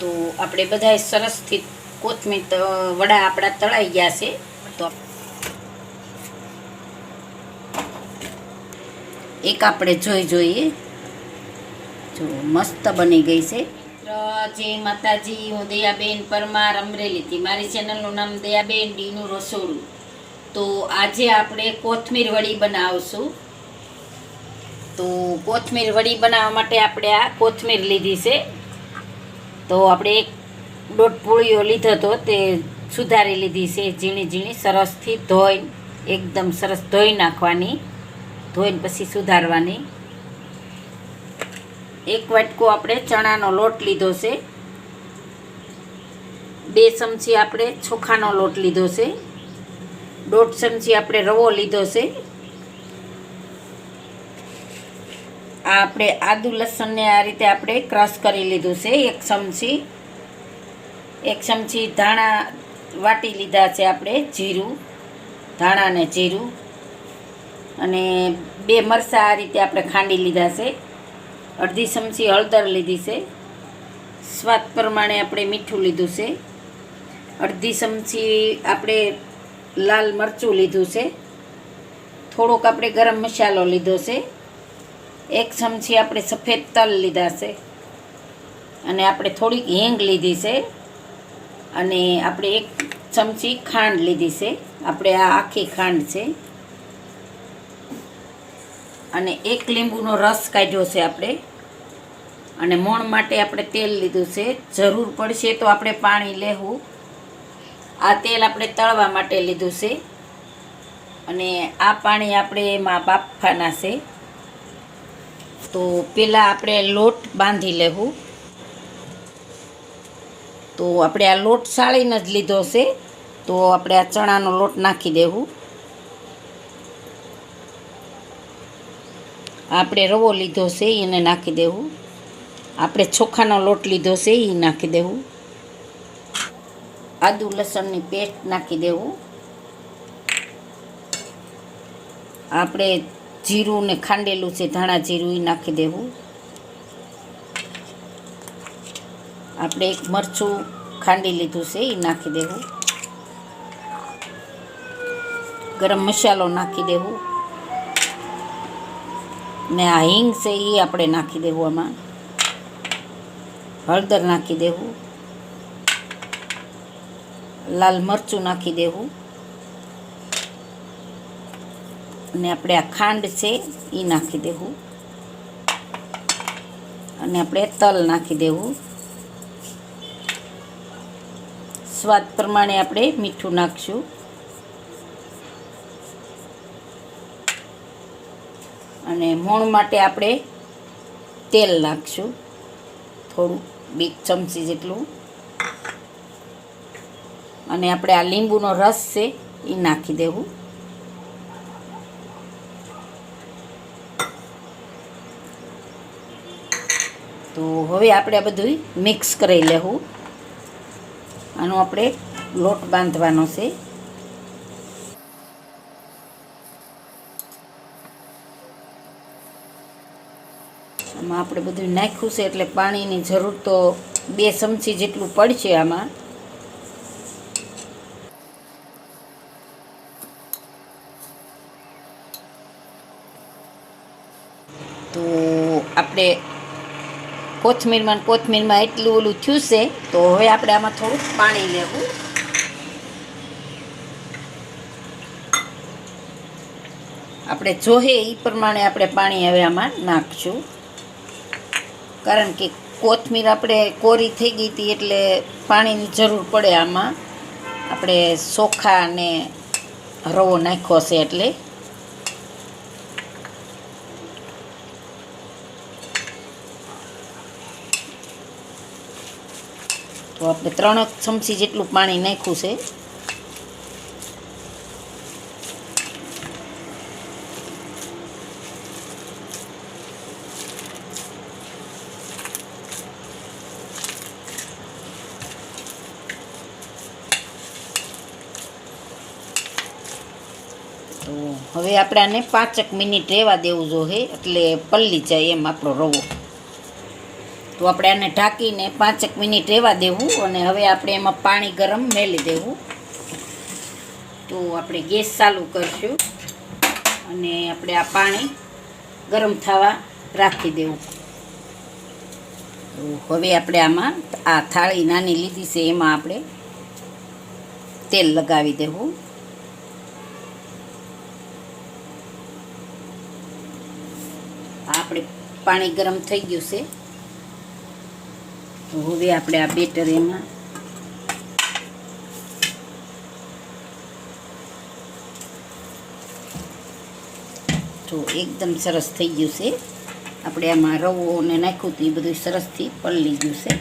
તો આપણે બધાય સરસથી કોથમીર વડા આપણા તળાઈ ગયા છે. તો એક આપણે જોઈએ જો મસ્ત બની ગઈ છે. જય માતાજી, હું દયાબેન પરમાર અમરેલીથી. મારી ચેનલનું નામ દયાબેન ડીનું રસોડું. તો આજે આપણે કોથમીર વડી બનાવશું. તો કોથમીર વડી બનાવવા માટે આપણે આ કોથમીર લીધી છે. તો આપણે એક દોઢ પૂળીઓ લીધો હતો, તે સુધારી લીધી છે ઝીણી ઝીણી, સરસથી ધોઈને એકદમ સરસ ધોઈ નાખવાની, ધોઈને પછી સુધારવાની. એક વાટકો આપણે ચણાનો લોટ લીધો છે. 2 ચમચી આપણે ચોખાનો લોટ લીધો છે. 1.5 ચમચી આપણે રવો લીધો છે. આ આપણે આદુ લસણને આ રીતે આપણે ક્રશ કરી લીધું છે. 1 ચમચી ધાણા વાટી લીધા છે આપણે, જીરું, ધાણા ને જીરું, અને 2 મરચાં આ રીતે આપણે ખાંડી લીધા છે. 1/2 ચમચી હળદર લીધી છે. સ્વાદ પ્રમાણે આપણે મીઠું લીધું છે. 1/2 ચમચી આપણે લાલ મરચું લીધું છે. થોડોક આપણે ગરમ મસાલો લીધો છે. 1 ચમચી આપણે સફેદ તલ લીધા છે, અને આપણે થોડીક હિંગ લીધી છે, અને આપણે 1 ચમચી ખાંડ લીધી છે. આપણે આ આખી ખાંડ છે, અને 1 લીંબુનો રસ કાઢ્યો છે આપણે, અને મોણ માટે આપણે તેલ લીધું છે. જરૂર પડશે તો આપણે પાણી લેવું. આ તેલ આપણે તળવા માટે લીધું છે, અને આ પાણી આપણે એમાં બાફવાના છે. તો પહેલાં આપણે લોટ બાંધી લેવું. તો આપણે આ લોટ સાળીને જ લીધો છે. તો આપણે આ ચણાનો લોટ નાખી દેવું. આપણે રવો લીધો છે એને નાખી દેવું. આપણે ચોખાનો લોટ લીધો છે એ નાખી દેવું. આદુ લસણની પેસ્ટ નાખી દેવું. આપણે જીરું ને ખાંડેલું છે, ધાણા જીરું, એ નાખી દેવું. આપણે 1 મરચું ખાંડી લીધું છે એ નાખી દેવું. ગરમ મસાલો નાખી દેવું, ને આ હિંગ છે એ આપણે નાખી દેવું. આમાં હળદર નાખી દેવું. લાલ મરચું નાખી દેવું, અને આપણે આ ખાંડ છે એ નાખી દેવું, અને આપણે તલ નાખી દેવું. સ્વાદ પ્રમાણે આપણે મીઠું નાખશું. અને મોણ માટે આપણે તેલ નાખશું, થોડું 2 ચમચી જેટલું, અને આપણે આ લીંબુનો રસ છે એ નાખી દેવું. તો હવે આપણે આ બધું મિક્સ કરી લેવું. આનો આપણે લોટ બાંધવાનો છે. આમાં આપણે બધું નાખ્યું છે એટલે પાણીની જરૂર તો 2 ચમચી જેટલું પડશે આમાં. તો આપણે કોથમીરમાં એટલું ઓલું થયું છે. તો હવે આપણે આમાં થોડુંક પાણી લેવું. આપણે જોહે એ પ્રમાણે આપણે પાણી હવે આમાં નાખશું, કારણ કે કોથમીર આપણે કોરી થઈ ગઈ હતી એટલે પાણીની જરૂર પડે આમાં. આપણે ચોખા અને રવો નાખ્યો છે એટલે. તો આપણે 3 ચમચી જેટલું પાણી નાખ્યું છે. તો હવે આપણે આને 5 મિનિટ રહેવા દેવું જોઈએ, એટલે પલળી જાય એમ આપણો રવો. તો આપણે આને ઢાંકીને 5 મિનિટ રહેવા દેવું અને હવે આપણે એમાં પાણી ગરમ મેલી દેવું. તો આપણે ગેસ ચાલુ કરશું અને આપણે આ પાણી ગરમ થવા રાખી દેવું. તો હવે આપણે આમાં આ થાળી નાની લીધી છે એમાં આપણે તેલ લગાવી દેવું. આપણે પાણી ગરમ થઈ ગયું છે. તો હવે આપણે આ બેટર એમાં તો એકદમ સરસ થઈ ગયું છે. આપણે આમાં રવો ને નાખ્યું હતું એ બધું સરસથી પલળી ગયું છે.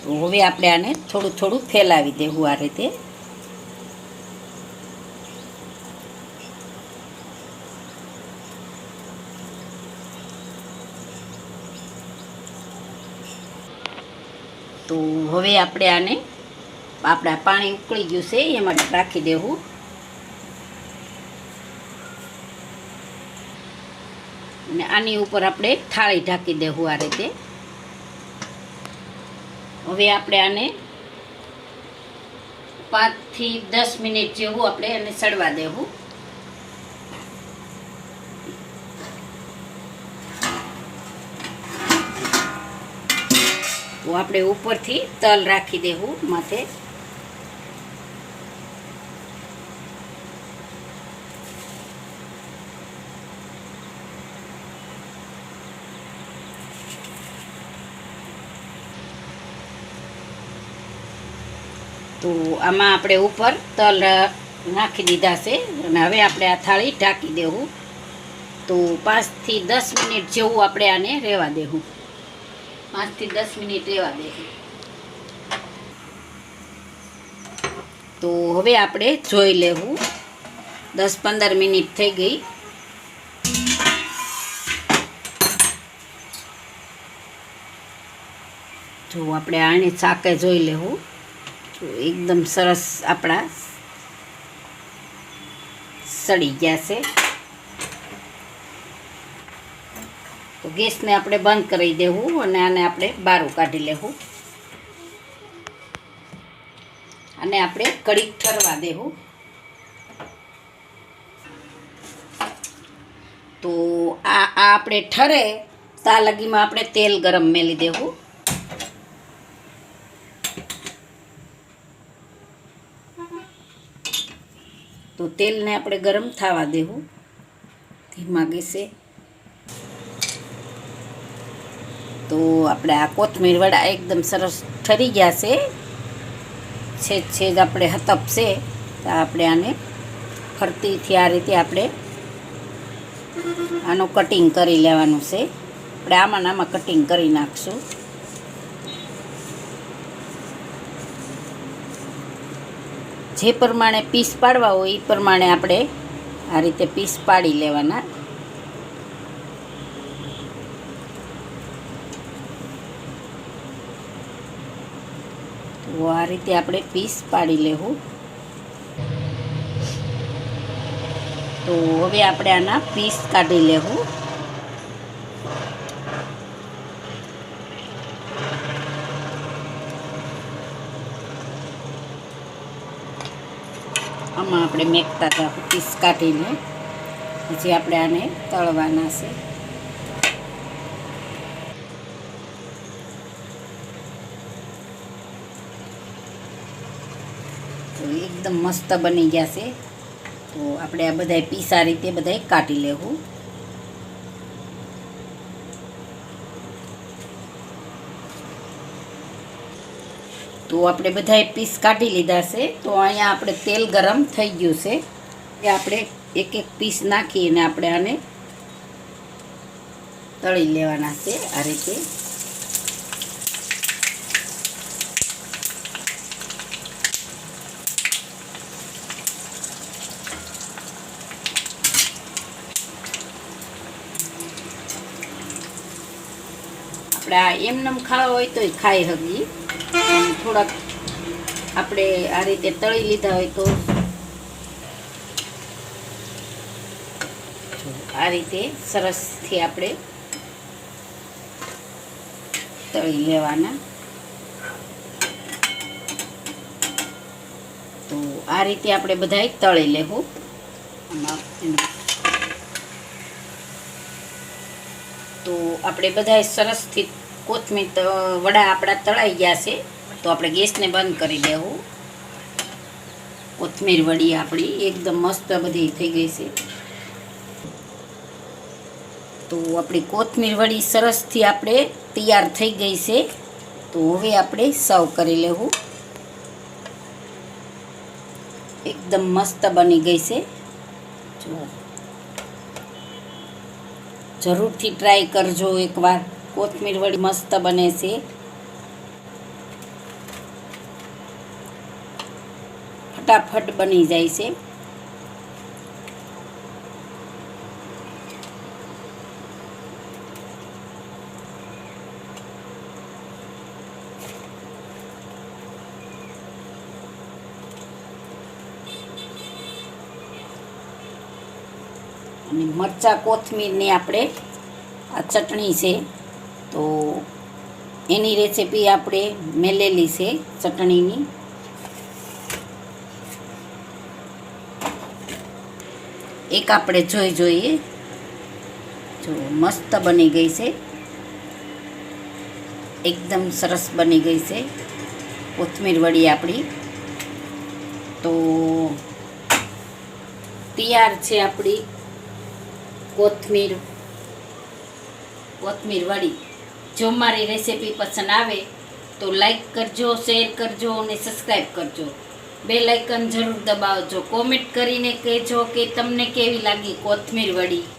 તો હવે આપણે આને થોડું થોડું ફેલાવી દેવું આ રીતે. તો હવે આપણે આને આપણા પાણી ઉકળી ગયું છે એમાં રાખી દેવું. અને આની ઉપર આપણે થાળી ઢાંકી દેવું આ રીતે. હવે આપણે આને 5 થી 10 મિનિટ જેવું આપણે એને સડવા દેવું. તો આપણે ઉપરથી તલ રાખી દેવું માથે. તો આમાં આપણે ઉપર તલ નાખી દીધા છે અને હવે આપણે આ થાળી ઢાંકી દેવું. તો 5 થી 10 મિનિટ જેવું આપણે આને રહેવા દેવું. 5 થી 10 મિનિટ રહેવા દેવું. તો હવે આપણે જોઈ લેવું. 10-15 મિનિટ થઈ ગઈ. જો આપણે આને ચાકે જોઈ લેવું. તો એકદમ સરસ આપણા સડી ગયા છે. તો ગેસને આપણે બંધ કરી દેવું અને આને આપણે બહાર કાઢી લેવું. અને આપણે કડીક કરવા દેવું. તો આ આપણે ઠરે ત્યાં લગીમાં આપણે તેલ ગરમ મેલી દેવું. તો તેલને આપણે ગરમ થવા દેવું ધીમા ગેસે. તો આપણે આ કોથમીર વડા એકદમ સરસ ઠરી ગયા છે. છેદ આપણે હતપશે તો આપણે આને ફરતીથી આ રીતે આપણે આનું કટિંગ કરી લેવાનું છે. આપણે આમાં કટિંગ કરી નાખશું. જે પ્રમાણે પીસ પાડવા હોય એ પ્રમાણે આપણે આ રીતે પીસ પાડી લેવાના. તો આ રીતે આપણે પીસ પાડી લેવું. તો હવે આપણે આના પીસ કાઢી લેવું. આમાં આપણે મેકતા હતા પીસ કાઢીને પછી આપણે આને તળવાના છે. તો એકદમ મસ્ત બની ગયા છે. તો આપણે આ બધા પીસ આ રીતે બધા કાઢી લેવું. તો આપણે બધા પીસ કાઢી લીધા છે. તો અહીંયા આપણે તેલ ગરમ થઈ ગયું છે. એ આપણે એક એક પીસ નાખીને આપણે આને તળી લેવાના છે આ રીતે. આપણે આ એમનેમ ખાવા હોય તો ખાઈ શકીએ. થોડાક આપણે આ રીતે તળી લીધા હોય તો આ રીતે સરસથી આપણે તળી લેવાના. તો આ રીતે આપણે બધાય તળી લેવું. તો આપણે બધાય સરસથી કોથમીર વડા આપણા તળાઈ ગયા છે. તો આપણે ગેસને બંધ કરી દેવું. કોથમીર વડી આપણી એકદમ મસ્ત બધી થઈ ગઈ છે. તો આપણી કોથમીર વડી સરસથી આપણે તૈયાર થઈ ગઈ છે. તો હવે આપણે સર્વ કરી લેવું. એકદમ મસ્ત બની ગઈ છે. જો જરૂરથી ટ્રાય કરજો એકવાર. કોથમીર વડી મસ્ત બને છે. ફટાફટ બની જાય છે. અને મરચાં કોથમીરની આપણે આ ચટણી છે. તો એની રેસીપી આપણે મેલેલી છે ચટણીની. એક આપણે જોઈએ. જો મસ્ત બની ગઈ છે. એકદમ સરસ બની ગઈ છે કોથમીર વડી આપણી. તો તૈયાર છે આપણી કોથમીર વડી. જો મારી રેસીપી પસંદ આવે તો લાઈક કરજો, શેર કરજો અને સબસ્ક્રાઈબ કરજો. બેલ આઇકન જરૂર દબાવજો. કોમેન્ટ કરીને કહેજો કે તમને કેવી લાગી કોથમીર વડી.